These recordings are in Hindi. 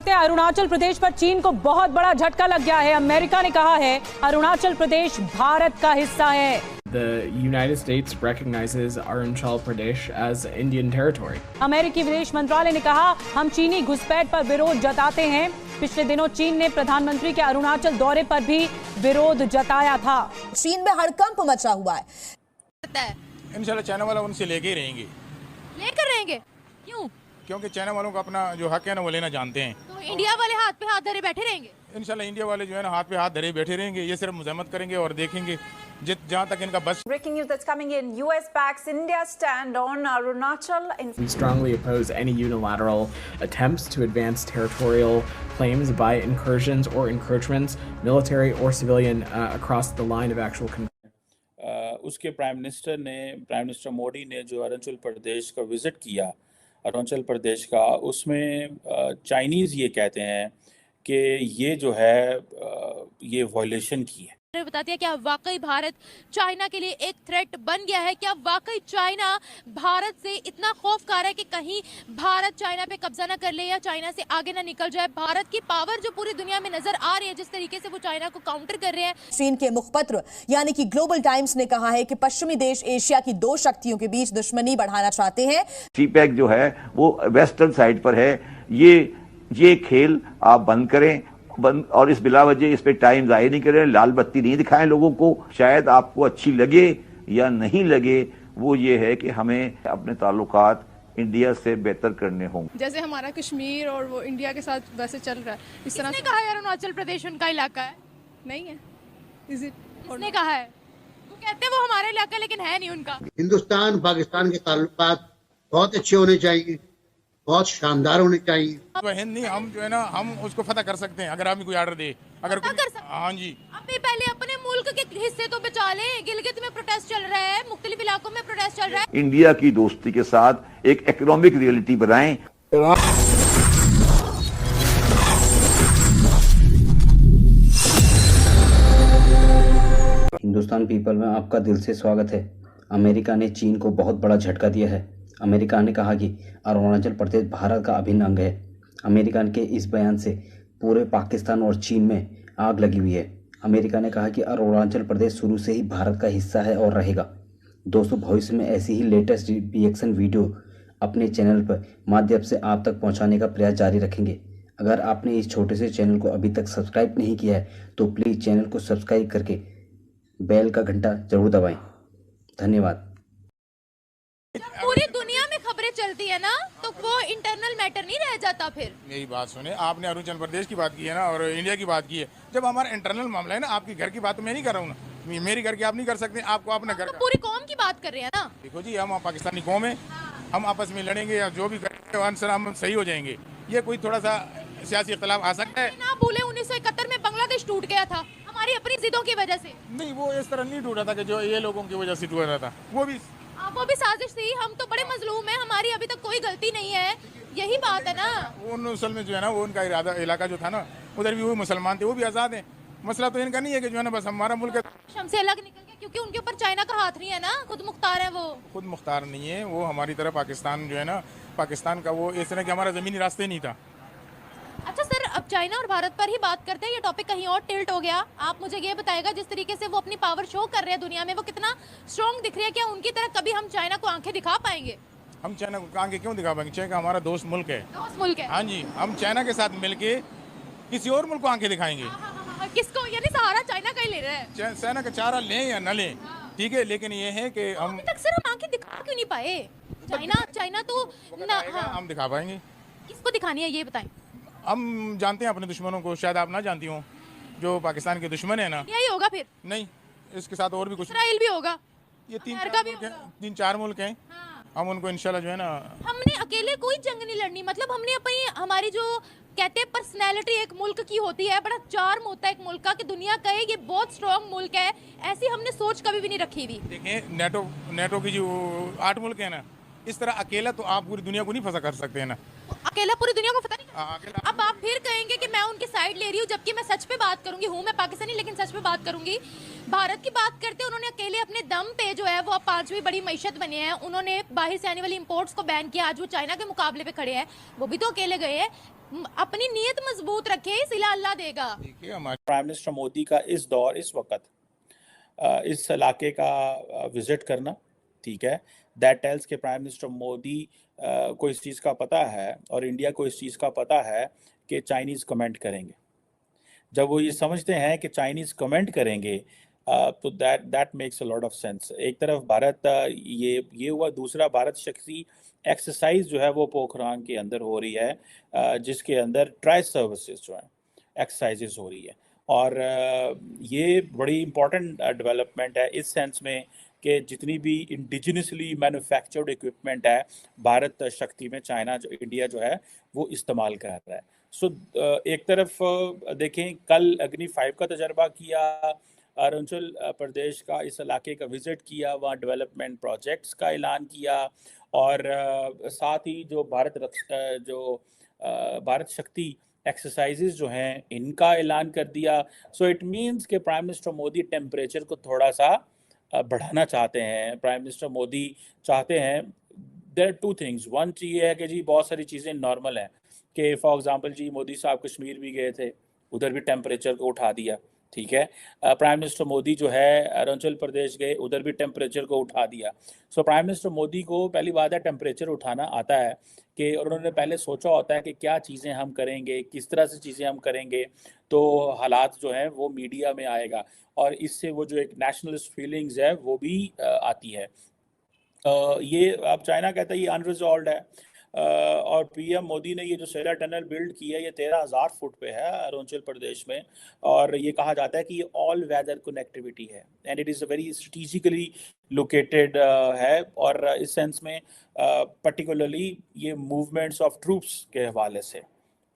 अरुणाचल प्रदेश पर चीन को बहुत बड़ा झटका लग गया है। अमेरिका ने कहा है अरुणाचल प्रदेश भारत का हिस्सा है। The United States recognizes Arunachal Pradesh as Indian territory. अमेरिकी विदेश मंत्रालय ने कहा हम चीनी घुसपैठ पर विरोध जताते हैं। पिछले दिनों चीन ने प्रधानमंत्री के अरुणाचल दौरे पर भी विरोध जताया था। चीन में हड़कंप मचा हुआ है। इंशाल्लाह चाइना वाला उनसे लेके ही रहेंगे। लेकर रहेंगे? क्यों? क्योंकि चाइना वालों का अपना जो हक है ना वो लेना जानते हैं। तो इंडिया वाले हाथ पे हाथ धरे बैठे रहेंगे? इंशाल्लाह इंडिया वाले जो है ना हाथ पे हाथ धरे बैठे रहेंगे। ये सिर्फ मुज़ाहमत करेंगे और देखेंगे जहाँ तक इनका बस। Breaking news that's coming in. US backs India's stand on Arunachal. We strongly oppose any unilateral attempts to advance territorial claims by incursions or encroachments, military or civilian, across the line of actual control. उसके प्राइम मिनिस्टर मोदी ने जो अरुणाचल प्रदेश का विज़िट किया, अरुणाचल प्रदेश का, उसमें चाइनीज़ ये कहते हैं कि ये जो है ये वायलेशन की है। बताती है क्या वाकई भारत चाइना के लिए एक थ्रेट बन गया है? क्या वाकई चाइना भारत से इतना खौफकार है कि कहीं भारत चाइना पे कब्जा ना कर ले या चाइना से आगे ना निकल जाए? भारत की पावर जो पूरी दुनिया में नजर आ रही है, जिस तरीके से वो चाइना को काउंटर कर रहे हैं। चीन के मुखपत्र यानी कि ग्लोबल टाइम्स ने कहा है कि पश्चिमी देश एशिया की दो शक्तियों के बीच दुश्मनी बढ़ाना चाहते हैं। सीपैक जो है वो वेस्टर्न साइड पर है। ये खेल आप बंद करें और इस बिला वजह इस पे टाइम जाया नहीं करें, लाल बत्ती नहीं दिखाएं लोगों को। शायद आपको अच्छी लगे या नहीं लगे, वो ये है कि हमें अपने ताल्लुकात इंडिया से बेहतर करने होंगे। जैसे हमारा कश्मीर और वो इंडिया के साथ वैसे चल रहा है, इस तरह से। कहा है अरुणाचल प्रदेश उनका इलाका है? नहीं है। किसने कहा है? वो कहते हैं वो हमारा इलाका लेकिन है नहीं उनका। हिंदुस्तान पाकिस्तान के ताल्लुकात बहुत अच्छे होने चाहिए, बहुत शानदार होने चाहिए। हिंद नहीं, हम जो है ना हम उसको फतह कर सकते हैं अगर हमें कोई ऑर्डर दे। अगर हाँ जी, अभी पहले अपने मुल्क के हिस्से तो बचा लें। गिलगित में प्रोटेस्ट चल रहा है, मुख्तलिफ इलाकों में प्रोटेस्ट चल रहा है। इंडिया की दोस्ती के साथ एक इकोनॉमिक रियलिटी बनाएं। हिंदुस्तान पीपल में आपका दिल से स्वागत है। अमेरिका ने चीन को बहुत बड़ा झटका दिया है। अमेरिका ने कहा कि अरुणाचल प्रदेश भारत का अभिन्न अंग है। अमेरिका के इस बयान से पूरे पाकिस्तान और चीन में आग लगी हुई है। अमेरिका ने कहा कि अरुणाचल प्रदेश शुरू से ही भारत का हिस्सा है और रहेगा। दोस्तों, भविष्य में ऐसी ही लेटेस्ट रिएक्शन वीडियो अपने चैनल पर माध्यम से आप तक पहुंचाने का प्रयास जारी रखेंगे। अगर आपने इस छोटे से चैनल को अभी तक सब्सक्राइब नहीं किया है तो प्लीज़ चैनल को सब्सक्राइब करके बेल का घंटा जरूर दबाएं। धन्यवाद। पूरी दुनिया में खबरें चलती है ना, तो वो इंटरनल मैटर नहीं रह जाता फिर। मेरी बात सुने, आपने अरुणाचल प्रदेश की बात की है ना और इंडिया की बात की है। जब हमारा इंटरनल मामला है ना, आपकी घर की बात तो मैं नहीं कर रहा हूँ ना, मेरी घर की आप नहीं कर सकते। आपको अपना घर तो पूरी कौम की बात कर रहे हैं ना। देखो जी, हम पाकिस्तानी कौम है, हम आपस में लड़ेंगे या जो भी करेंगे आंसर हम सही हो जाएंगे। ये कोई थोड़ा सा सियासी इख्तिलाफ आ सकता है ना। भूले 1971 में बांग्लादेश टूट गया था हमारी अपनी जिद्दों की वजह से। नहीं, वो इस तरह नहीं टूटा था कि जो ये लोगों की वजह से टूटा था। वो भी साजिश थी। हम तो बड़े मजलूम हैं, हमारी अभी तक कोई गलती नहीं है। यही बात है ना। वो असल में जो है ना वो उनका इलाका जो था ना, उधर भी वो मुसलमान थे, वो भी आज़ाद हैं। मसला तो इनका नहीं है कि जो है ना बस हमारा मुल्क है हमसे अलग निकल गया, क्योंकि उनके ऊपर चाइना का हाथ नहीं है ना। खुद मुख्तार है। वो खुद मुख्तार नहीं है, वो हमारी तरह पाकिस्तान जो है ना, पाकिस्तान का वो इस तरह कि हमारा ज़मीनी रास्ते नहीं था। अच्छा सर, अब चाइना और भारत पर ही बात करते हैं। ये टॉपिक कहीं और टिल्ट हो गया। आप मुझे ये बताएगा, जिस तरीके से वो अपनी पावर शो कर रहे हैं दुनिया में, वो कितना स्ट्रॉन्ग दिख रही है? क्या उनकी तरह कभी हम चाइना को आंखें दिखा पाएंगे? हम चाइना को आंखें क्यों दिखा पाएंगे? चाइना हमारा दोस्त मुल्क है। दोस्त मुल्क है? हाँ जी, हम चाइना के साथ मिलके किसी और मुल्क को आंखें दिखाएंगे। किसको? यानी सहारा चाइना का ही ले रहे हैं? चाइना का चारा लें या न लें, ठीक है, लेकिन ये है कि हम अभी तक सर हम आंखें दिखा क्यों नहीं पाए? चाइना तो हम दिखा पाएंगे। किसको दिखानी है ये बताएं। हम जानते हैं अपने दुश्मनों को, शायद आप ना जानती हो। जो पाकिस्तान के दुश्मन है ना, यही होगा फिर? नहीं, इसके साथ और भी कुछ। इसराइल भी होगा। ये तीन चार मुल्क हैं। हम उनको इंशाल्लाह जो है ना, हमने अकेले कोई जंग नहीं लड़नी। मतलब हमने अपनी हमारी जो कहते हैं पर्सनैलिटी एक मुल्क की होती है, बड़ा चार्म होता है एक मुल्क का कि दुनिया कहे ये बहुत स्ट्रॉन्ग मुल्क है। ऐसी हमने सोच कभी भी नहीं रखी हुई। देखें, नेटो की जो 8 मुल्क है ना, इस तरह अकेला तो आप पूरी दुनिया को नहीं फंसा कर सकते हैं ना। अकेला पूरी दुनिया को पता नहीं। अब आप फिर कहेंगे कि मैं उनकी साइड ले रही हूँ, जबकि मैं सच पे बात करूंगी। हूँ मैं पाकिस्तानी, लेकिन सच पे बात करूंगी। भारत की बात करते हैं, उन्होंने अकेले अपने दम पे जो है वो अब 5वीं बड़ी मईशत बने हैं। उन्होंने बाहर से आने वाली इंपोर्ट्स को बैन किया। आज वो चाइना के मुकाबले पे खड़े हैं, वो भी तो अकेले गए हैं। अपनी नीयत मजबूत रखे, सिला अल्लाह देगा। प्राइम मिनिस्टर मोदी का इस दौर, इस वक्त इस इलाके का विजिट करना, ठीक है, दैट टेल्स के प्राइम मिनिस्टर मोदी को इस चीज़ का पता है और इंडिया को इस चीज़ का पता है कि चाइनीज़ कमेंट करेंगे। जब वो ये समझते हैं कि चाइनीज़ कमेंट करेंगे तो that makes a lot of sense. एक तरफ भारत ये हुआ, दूसरा भारत शक्ति एक्सरसाइज जो है वो पोखरान के अंदर हो रही है, जिसके अंदर ट्राई सर्विसेज जो है एक्सरसाइजेज हो रही है। और ये बड़ी इम्पॉर्टेंट डेवलपमेंट है इस सेंस में कि जितनी भी इंडिजिनसली मैन्युफैक्चर्ड इक्विपमेंट है भारत शक्ति में चाइना जो इंडिया जो है वो इस्तेमाल कर रहा है। सो एक तरफ देखें, कल अग्नि 5 का तजर्बा किया, अरुणाचल प्रदेश का इस इलाके का विजिट किया, वहाँ डेवलपमेंट प्रोजेक्ट्स का ऐलान किया और साथ ही जो भारत शक्ति एक्सरसाइजेज जो हैं इनका ऐलान कर दिया। सो इट मीन्स कि प्राइम मिनिस्टर मोदी टेम्परेचर को थोड़ा सा बढ़ाना चाहते हैं। प्राइम मिनिस्टर मोदी चाहते हैं, there are two things. One ये है कि जी बहुत सारी चीज़ें नॉर्मल हैं कि फॉर एग्जांपल जी मोदी साहब कश्मीर भी गए थे, उधर भी टेम्परेचर को उठा दिया, ठीक है। प्राइम मिनिस्टर मोदी जो है अरुणाचल प्रदेश गए, उधर भी टेम्परेचर को उठा दिया। सो प्राइम मिनिस्टर मोदी को पहली बात है टेम्परेचर उठाना आता है कि उन्होंने पहले सोचा होता है कि क्या चीज़ें हम करेंगे, किस तरह से चीज़ें हम करेंगे, तो हालात जो हैं वो मीडिया में आएगा और इससे वो जो एक नेशनलिस्ट फीलिंग्स है वो भी आती है। ये अब चाइना कहता है ये अनरिजॉल्व्ड है और पीएम मोदी ने ये जो सेला टनल बिल्ड की है ये 13,000 फुट पे है अरुणाचल प्रदेश में और ये कहा जाता है कि ये ऑल वेदर कनेक्टिविटी है and it is a very strategically located है और इस सेंस में पर्टिकुलरली ये मूवमेंट्स ऑफ ट्रूप्स के हवाले से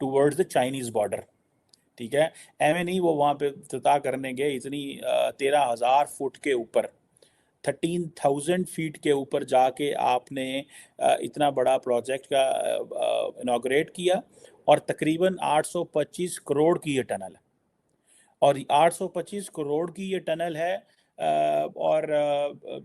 टूवर्ड्स द चाइनीज़ बॉर्डर, ठीक है। एम नहीं वो वहाँ पे इफ्तिताह करने गए इतनी 13,000 फुट के ऊपर, 13,000 फीट के ऊपर जाके आपने इतना बड़ा प्रोजेक्ट का इनॉग्रेट किया और तकरीबन 825 करोड़ की ये टनल है और 825 करोड़ की ये टनल है और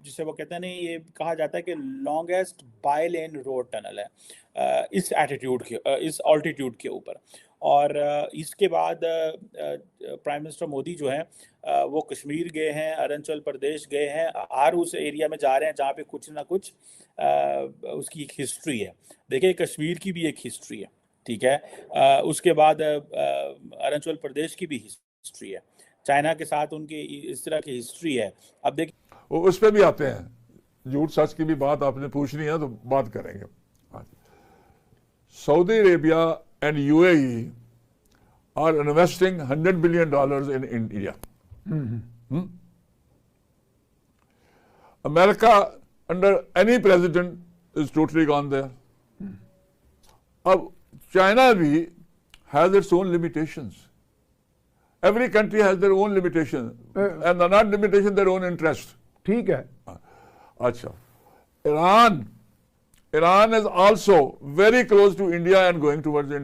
जिसे वो कहते हैं ना, ये कहा जाता है कि longest bi lane road tunnel है इस एटीट्यूड के, इस ऑल्टीट्यूड के ऊपर। और इसके बाद प्राइम मिनिस्टर मोदी जो हैं वो कश्मीर गए हैं, अरुणाचल प्रदेश गए हैं और उस एरिया में जा रहे हैं जहाँ पे कुछ ना कुछ उसकी एक हिस्ट्री है। देखिए कश्मीर की भी एक हिस्ट्री है, ठीक है। उसके बाद अरुणाचल प्रदेश की भी हिस्ट्री है, चाइना के साथ उनकी इस तरह की हिस्ट्री है। अब देखिए उस पर भी आते हैं, झूठ सच की भी बात आपने पूछनी है तो बात करेंगे। Saudi Arabia and UAE are investing $100 billion in India. America under any president is totally gone there. अब China भी has its own limitations. Every country has their own limitation and they're not limitation their own interest. ठीक है। अच्छा, Iran is also very close to India and going towards India.